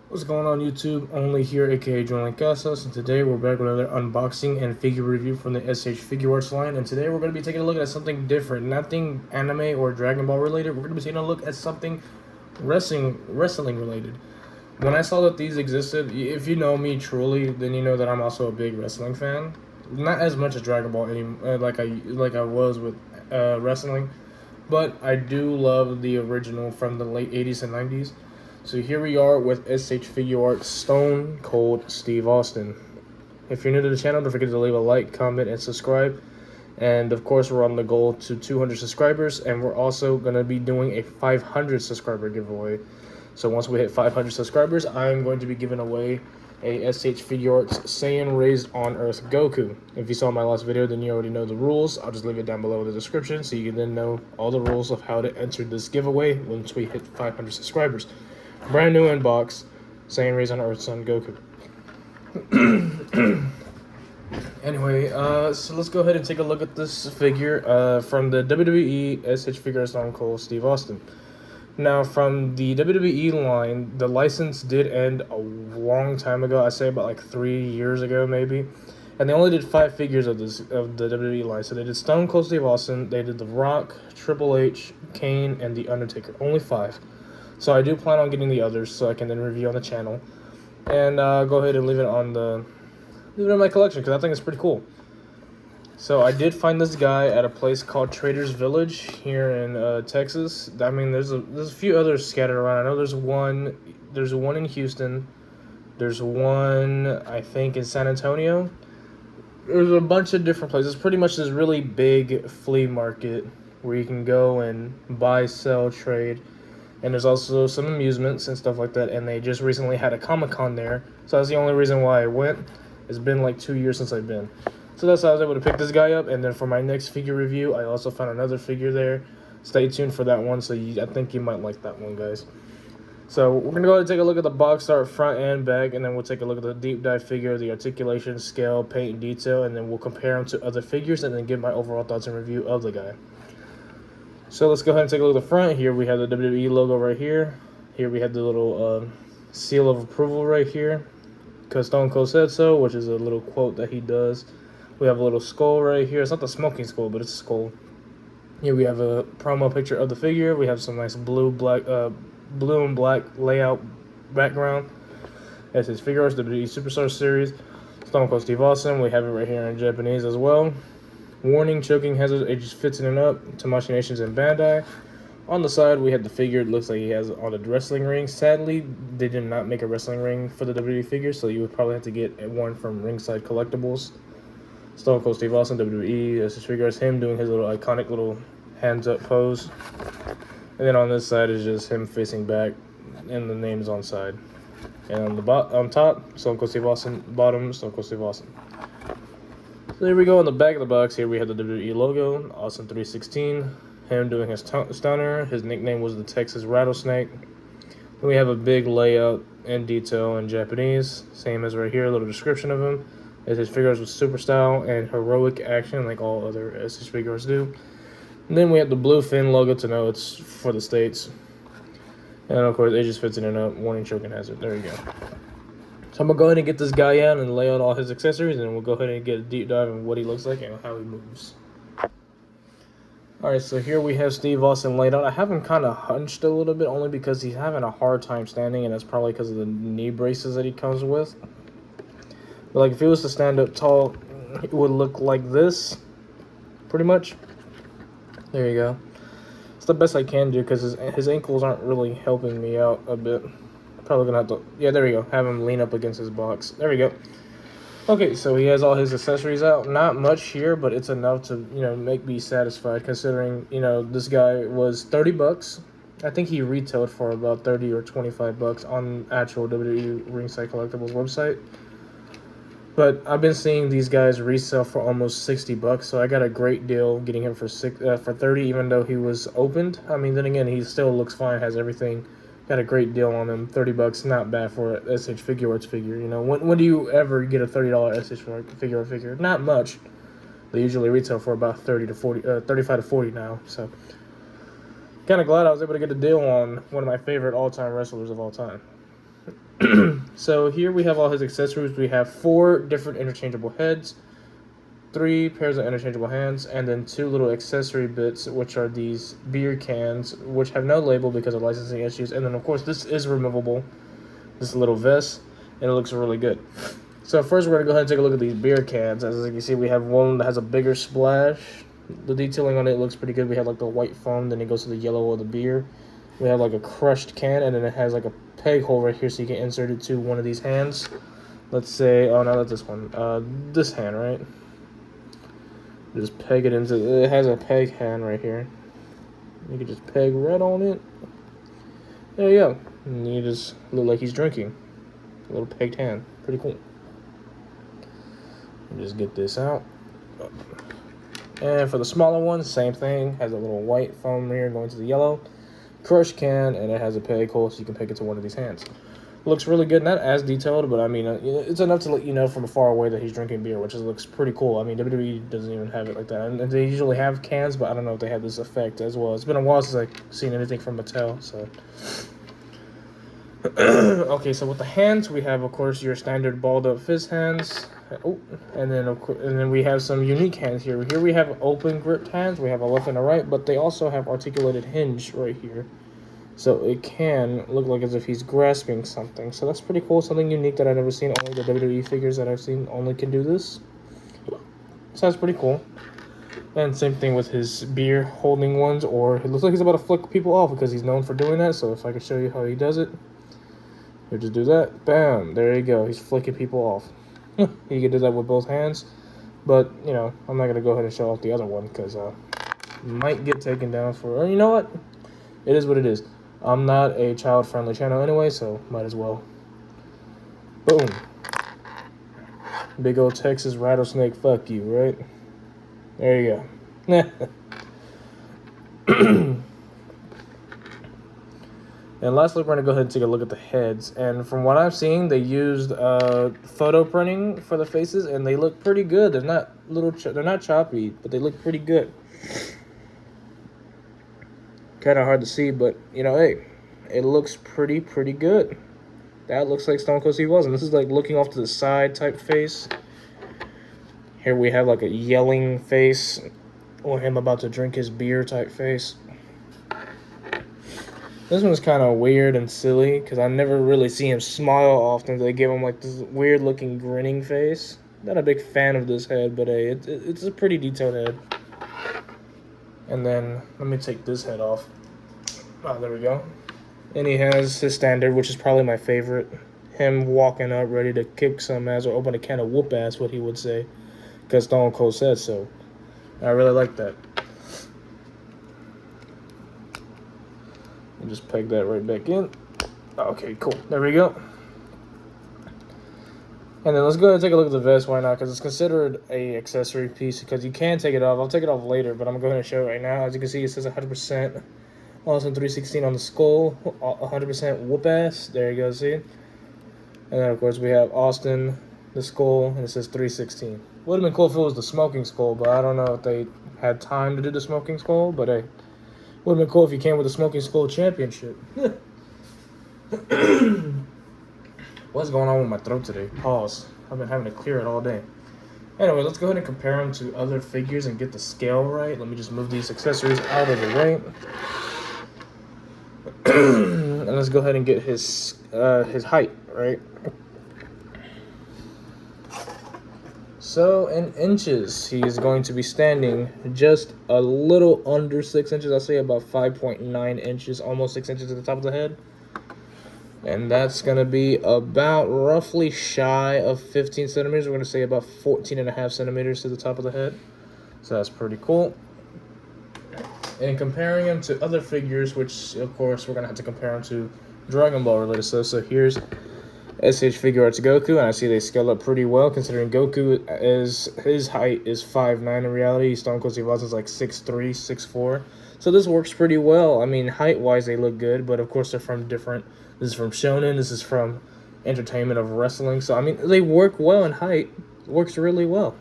What's going on YouTube? Only here, aka Join Casas, and today we're back with another unboxing and figure review from the SH Figuarts line. And today we're going to be taking a look at something different, nothing anime or Dragon Ball related. We're going to be taking a look at something wrestling related. When I saw that these existed, if you know me truly, then you know that I'm also a big wrestling fan. Not as much as Dragon Ball like I was with wrestling, but I do love the original from the late 80s and 90s. So here we are with SH Figuarts Stone Cold Steve Austin. If you're new to the channel, don't forget to leave a like, comment, and subscribe. And of course, we're on the goal to 200 subscribers, and we're also going to be doing a 500 subscriber giveaway. So once we hit 500 subscribers, I'm going to be giving away a SH Figuarts Saiyan Raised on Earth Goku. If you saw my last video, then you already know the rules. I'll just leave it down below in the description so you can then know all the rules of how to enter this giveaway once we hit 500 subscribers. Brand new inbox, Saiyan Raised on Earth Son Goku. Anyway, so let's go ahead and take a look at this figure from the WWE SH Figuarts Stone Cold Steve Austin. Now, from the WWE line, the license did end a long time ago. I say about like 3 years ago, maybe. And they only did 5 figures of the WWE line. So they did Stone Cold Steve Austin, they did The Rock, Triple H, Kane, and The Undertaker. Only 5. So I do plan on getting the others, so I can then review on the channel. And go ahead and leave it in my collection because I think it's pretty cool. So I did find this guy at a place called Traders Village here in Texas. I mean, there's a few others scattered around. I know there's one in Houston. There's one, I think, in San Antonio. There's a bunch of different places. Pretty much this really big flea market where you can go and buy, sell, trade. And there's also some amusements and stuff like that. And they just recently had a Comic-Con there. So that's the only reason why I went. It's been like 2 years since I've been. So that's how I was able to pick this guy up. And then for my next figure review, I also found another figure there. Stay tuned for that one. So I think you might like that one, guys. So we're going to go ahead and take a look at the box art front and back. And then we'll take a look at the deep dive figure, the articulation, scale, paint, and detail. And then we'll compare them to other figures and then give my overall thoughts and review of the guy. So let's go ahead and take a look at the front. Here we have the WWE logo right here. Here we have the little seal of approval right here, because Stone Cold said so, which is a little quote that he does. We have a little skull right here. It's not the smoking skull, but it's a skull. Here we have a promo picture of the figure. We have some nice blue and black layout background. That's his Figuarts, WWE Superstar Series. Stone Cold Steve Austin. We have it right here in Japanese as well. Warning, choking hazard, ages 15 and up. Tamashii Nations and Bandai. On the side, we have the figure. It looks like he has on the wrestling ring. Sadly, they did not make a wrestling ring for the WWE figure, so you would probably have to get one from Ringside Collectibles. Stone Cold Steve Austin, WWE. This figure is him doing his little iconic little hands up pose. And then on this side is just him facing back, and the name's on side. And on top, Stone Cold Steve Austin. Bottom, Stone Cold Steve Austin. So there we go. On the back of the box here, we have the WWE logo, Austin 316. Him doing his stunner. His nickname was the Texas Rattlesnake. Then we have a big layout and detail in Japanese, same as right here. A little description of him. As his figures with super style and heroic action, like all other SH figures do. And then we have the blue fin logo to know it's for the States. And of course, ages 15 and up. Warning, choking hazard. There you go. So I'm going to go ahead and get this guy out and lay out all his accessories, and we'll go ahead and get a deep dive on what he looks like and how he moves. Alright, so here we have Steve Austin laid out. I have him kind of hunched a little bit, only because he's having a hard time standing, and that's probably because of the knee braces that he comes with. But like if he was to stand up tall, it would look like this, pretty much. There you go. It's the best I can do because his ankles aren't really helping me out a bit. Probably gonna have to, yeah, there we go. Have him lean up against his box. There we go. Okay, so he has all his accessories out. Not much here, but it's enough to, make me satisfied considering, this guy was 30 bucks. I think he retailed for about 30 or 25 bucks on actual WWE Ringside Collectibles website. But I've been seeing these guys resell for almost 60 bucks, so I got a great deal getting him for 30, even though he was opened. I mean, then again, he still looks fine, has everything. Got a great deal on him. 30 bucks, not bad for a SH Figuarts figure. When do you ever get a $30 SH figure? Not much. They usually retail for about 35 to 40 now. So, kind of glad I was able to get a deal on one of my favorite all-time wrestlers of all time. So here we have all his accessories. We have 4 different interchangeable heads, 3 pairs of interchangeable hands, and then 2 little accessory bits, which are these beer cans, which have no label because of licensing issues. And then, of course, this is removable, this little vest, and it looks really good. So first we're going to go ahead and take a look at these beer cans. As you can see, we have one that has a bigger splash. The detailing on it looks pretty good. We have like the white foam, then it goes to the yellow of the beer. We have like a crushed can, and then it has like a peg hole right here so you can insert it to one of these hands. Let's say, oh no, not this one. This hand, right? Just peg it into, it has a peg hand right here. You can just peg right on it. There you go. And you just look like he's drinking. A little pegged hand. Pretty cool. Just get this out. And for the smaller one, same thing. Has a little white foam here going to the yellow. Crushed can, and it has a peg hole so you can peg it to one of these hands. Looks really good. Not as detailed, but I mean, it's enough to let you know from far away that he's drinking beer, which looks pretty cool. I mean, WWE doesn't even have it like that. And they usually have cans, but I don't know if they have this effect as well. It's been a while since I've seen anything from Mattel, so... Okay, so with the hands, we have, of course, your standard balled-up fist hands. Oh, and then we have some unique hands here. Here we have open gripped hands. We have a left and a right, but they also have articulated hinge right here. So it can look like as if he's grasping something. So that's pretty cool. Something unique that I've never seen. Only the WWE figures that I've seen only can do this. So that's pretty cool. And same thing with his beer holding ones, or it looks like he's about to flick people off because he's known for doing that. So if I can show you how he does it. You just do that, bam, there you go. He's flicking people off. You can do that with both hands, but you know, I'm not gonna go ahead and show off the other one because might get taken down for. Or you know what? It is what it is. I'm not a child-friendly channel anyway, so might as well. Boom. Big old Texas rattlesnake. Fuck you, right? There you go. And lastly, we're going to go ahead and take a look at the heads. And from what I've seen, they used photo printing for the faces, and they look pretty good. They're not they're not choppy, but they look pretty good. Kind of hard to see, but you know, hey, it looks pretty good. That looks like Stone Cold Steve Austin. This is like looking off to the side type face. Here we have like a yelling face, or him about to drink his beer type face. This one's kind of weird and silly because I never really see him smile often. They give him like this weird looking grinning face. Not a big fan of this head, but hey, it's a pretty detailed head. And then let me take this head off. Oh, there we go. And he has his standard, which is probably my favorite. Him walking up ready to kick some ass or open a can of whoop ass, what he would say. Because Stone Cold said so. I really like that. And just peg that right back in. Okay, cool. There we go. And then let's go ahead and take a look at the vest. Why not? Because it's considered a accessory piece. Because you can take it off. I'll take it off later, but I'm going to go ahead and show it right now. As you can see, it says 100% Austin 316 on the skull. 100% whoop ass. There you go. See? And then, of course, we have Austin, the skull, and it says 316. Would have been cool if it was the smoking skull, but I don't know if they had time to do the smoking skull. But hey. Would have been cool if he came with a Smoking Skull Championship. What's going on with my throat today? Pause. I've been having to clear it all day. Anyway, let's go ahead and compare them to other figures and get the scale right. Let me just move these accessories out of the way. And let's go ahead and get his height, right? So, in inches, he is going to be standing just a little under 6 inches. I'll say about 5.9 inches, almost 6 inches at the top of the head. And that's going to be about roughly shy of 15 centimeters. We're going to say about 14.5 centimeters to the top of the head. So that's pretty cool. And comparing him to other figures, which, of course, we're going to have to compare him to Dragon Ball related stuff. So here's SH Figuarts Goku, and I see they scale up pretty well, considering Goku his height is 5'9" in reality. Stone Cold Steve Austin's like 6'3", 6'4". So this works pretty well. I mean, height-wise, they look good, but of course they're from different. This is from Shonen. This is from Entertainment of Wrestling. So I mean, they work well in height. It works really well.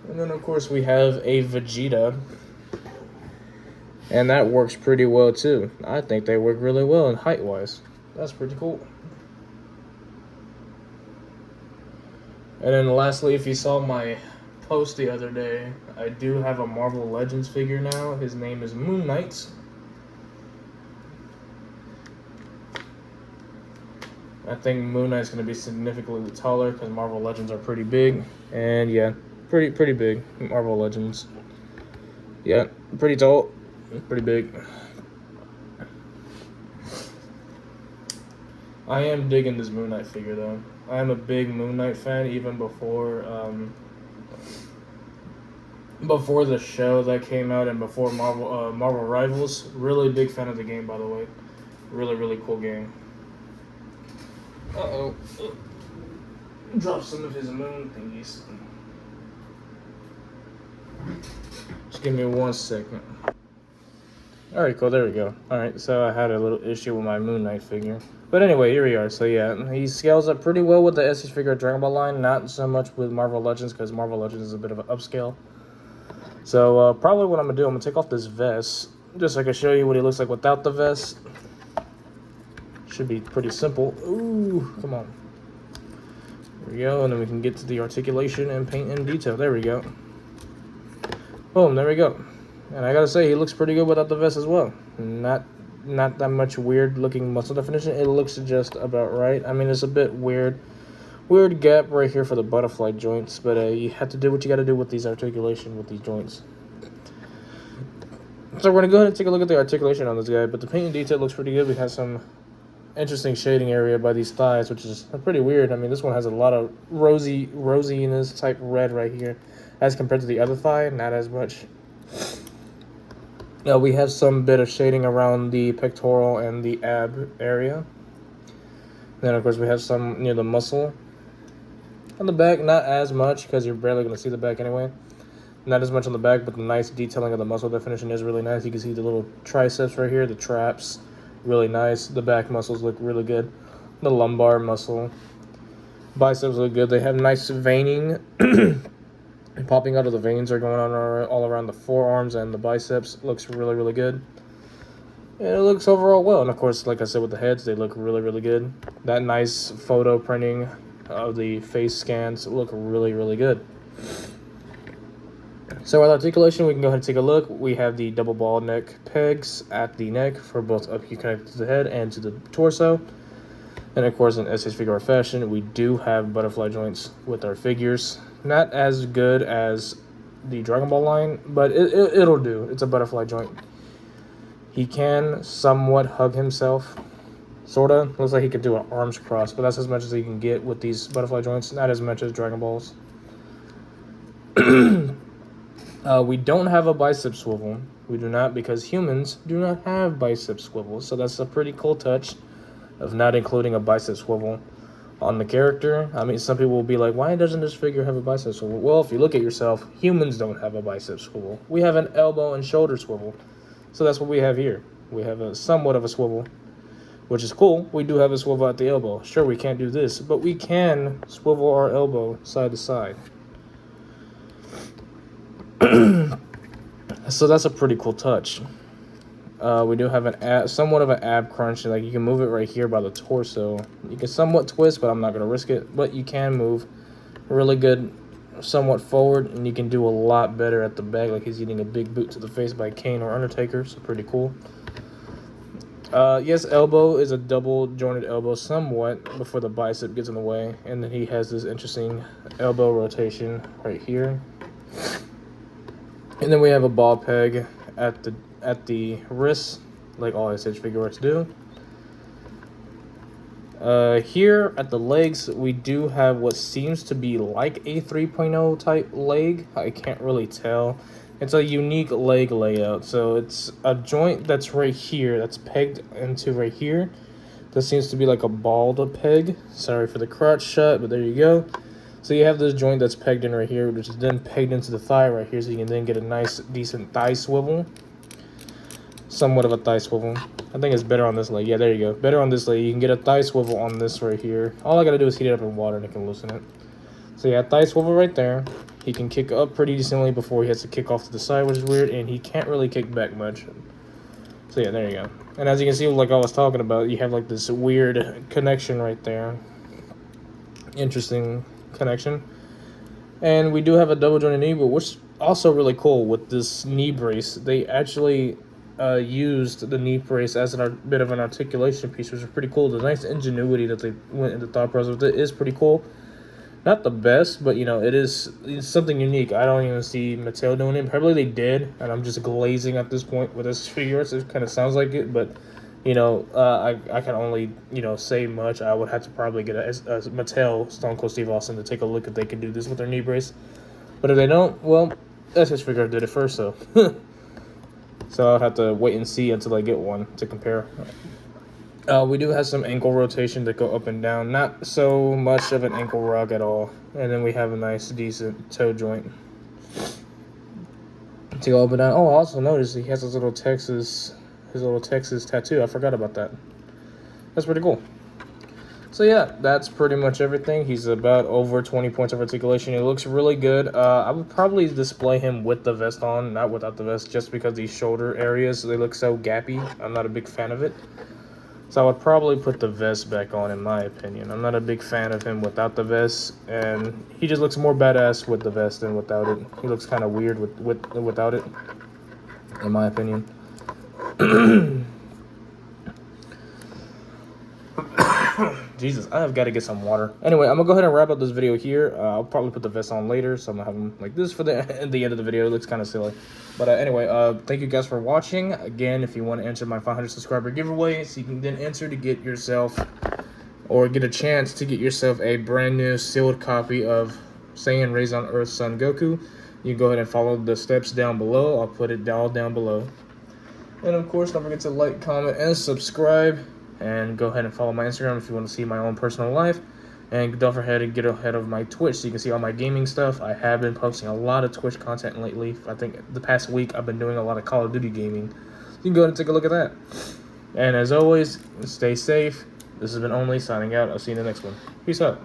And then of course we have a Vegeta, and that works pretty well too. I think they work really well in height-wise. That's pretty cool. And then lastly, if you saw my post the other day, I do have a Marvel Legends figure now. His name is Moon Knight. I think Moon Knight's going to be significantly taller because Marvel Legends are pretty big. And yeah, pretty big. Marvel Legends. Yeah, pretty tall. Pretty big. I am digging this Moon Knight figure though. I am a big Moon Knight fan even before the show that came out and before Marvel Rivals. Really big fan of the game, by the way. Really cool game. Uh-oh. Drop some of his moon thingies. Just give me 1 second. Alright, cool, there we go. Alright, so I had a little issue with my Moon Knight figure. But anyway, here we are. So yeah, he scales up pretty well with the SH Figuarts Dragon Ball line. Not so much with Marvel Legends, because Marvel Legends is a bit of an upscale. So probably what I'm going to do, I'm going to take off this vest, just so I can show you what he looks like without the vest. Should be pretty simple. Ooh, come on. There we go, and then we can get to the articulation and paint in detail. There we go. Boom, there we go. And I gotta say, he looks pretty good without the vest as well. Not that much weird looking muscle definition. It looks just about right. I mean, it's a bit weird gap right here for the butterfly joints, but you have to do what you gotta do with these articulation with these joints. So we're gonna go ahead and take a look at the articulation on this guy, but the paint and detail looks pretty good. We have some interesting shading area by these thighs, which is pretty weird. I mean, this one has a lot of rosiness type red right here, as compared to the other thigh, not as much. We have some bit of shading around the pectoral and the ab area. Then, of course, we have some near the muscle. On the back, not as much, because you're barely going to see the back anyway. Not as much on the back, but the nice detailing of the muscle definition is really nice. You can see the little triceps right here, the traps, really nice. The back muscles look really good. The lumbar muscle. Biceps look good. They have nice veining. Popping out of the veins are going on all around the forearms and the biceps. Looks really good. And it looks overall well. And of course, like I said, with the heads, they look really good. That nice photo printing of the face scans look really good. So with articulation, we can go ahead and take a look. We have the double ball neck pegs at the neck for both up here connected to the head and to the torso. And of course, in SH Figuarts fashion, we do have butterfly joints with our figures. Not as good as the Dragon Ball line, but it'll do. It's a butterfly joint. He can somewhat hug himself. Sorta. Looks like he could do an arms cross, but that's as much as he can get with these butterfly joints. Not as much as Dragon Balls. We don't have a bicep swivel. We do not, because humans do not have bicep swivels. So that's a pretty cool touch of not including a bicep swivel on the character. I mean, some people will be like, why doesn't this figure have a bicep swivel? Well, if you look at yourself, humans don't have a bicep swivel. We have an elbow and shoulder swivel. So that's what we have here. We have a somewhat of a swivel, which is cool. We do have a swivel at the elbow. Sure, we can't do this, but we can swivel our elbow side to side. So that's a pretty cool touch. We do have somewhat of an ab crunch. Like, you can move it right here by the torso. You can somewhat twist, but I'm not going to risk it. But you can move really good, somewhat forward, and you can do a lot better at the back. Like, he's eating a big boot to the face by Kane or Undertaker, so pretty cool. Yes, elbow is a double jointed elbow somewhat before the bicep gets in the way. And then he has this interesting elbow rotation right here. And then we have a ball peg at the wrist, like all SH Figuarts do. Here at the legs, we do have what seems to be like a 3.0 type leg. I can't really tell. It's a unique leg layout. So it's a joint that's right here, that's pegged into right here. That seems to be like a balled peg. Sorry for the crotch shot, but there you go. So you have this joint that's pegged in right here, which is then pegged into the thigh right here, so you can then get a nice, decent thigh swivel. Somewhat of a thigh swivel. I think it's better on this leg. Yeah, there you go. Better on this leg. You can get a thigh swivel on this right here. All I gotta do is heat it up in water and it can loosen it. So yeah, thigh swivel right there. He can kick up pretty decently before he has to kick off to the side, which is weird, and he can't really kick back much. So yeah, there you go. And as you can see, like I was talking about, you have like this weird connection right there. Interesting connection. And we do have a double jointed knee, but which also really cool with this knee brace. They actually used the knee brace as a bit of an articulation piece, which is pretty cool. The nice ingenuity that they went into thought process with it is pretty cool. Not the best, but you know, it's something unique. I don't even see Mattel doing it. Probably they did, and I'm just glazing at this point with this figure. It kind of sounds like it, but you know, I can only, you know, say much. I would have to probably get a Mattel Stone Cold Steve Austin to take a look if they can do this with their knee brace. But if they don't, well, SH Figuarts did it first, so so I'll have to wait and see until I get one to compare. We do have some ankle rotation that go up and down. Not so much of an ankle rock at all. And then we have a nice, decent toe joint to go up and down. Oh, I also noticed he has his little Texas tattoo. I forgot about that. That's pretty cool. So yeah, that's pretty much everything. He's about over 20 points of articulation. He looks really good. I would probably display him with the vest on, not without the vest, just because these shoulder areas, they look so gappy. I'm not a big fan of it. So I would probably put the vest back on, in my opinion. I'm not a big fan of him without the vest, and he just looks more badass with the vest than without it. He looks kind of weird without it, in my opinion. Jesus, I have got to get some water. Anyway, I'm going to go ahead and wrap up this video here. I'll probably put the vest on later, so I'm going to have them like this for the end of the video. It looks kind of silly. But anyway, thank you guys for watching. Again, if you want to enter my 500 subscriber giveaway, so you can then enter to get yourself, or get a chance to get yourself a brand new sealed copy of Saiyan Raised on Earth Son Goku. You can go ahead and follow the steps down below. I'll put it all down below. And of course, don't forget to like, comment, and subscribe. And go ahead and follow my Instagram if you want to see my own personal life. And don't forget to get ahead of my Twitch so you can see all my gaming stuff. I have been posting a lot of Twitch content lately. I think the past week I've been doing a lot of Call of Duty gaming. You can go ahead and take a look at that. And as always, stay safe. This has been Only signing out. I'll see you in the next one. Peace out.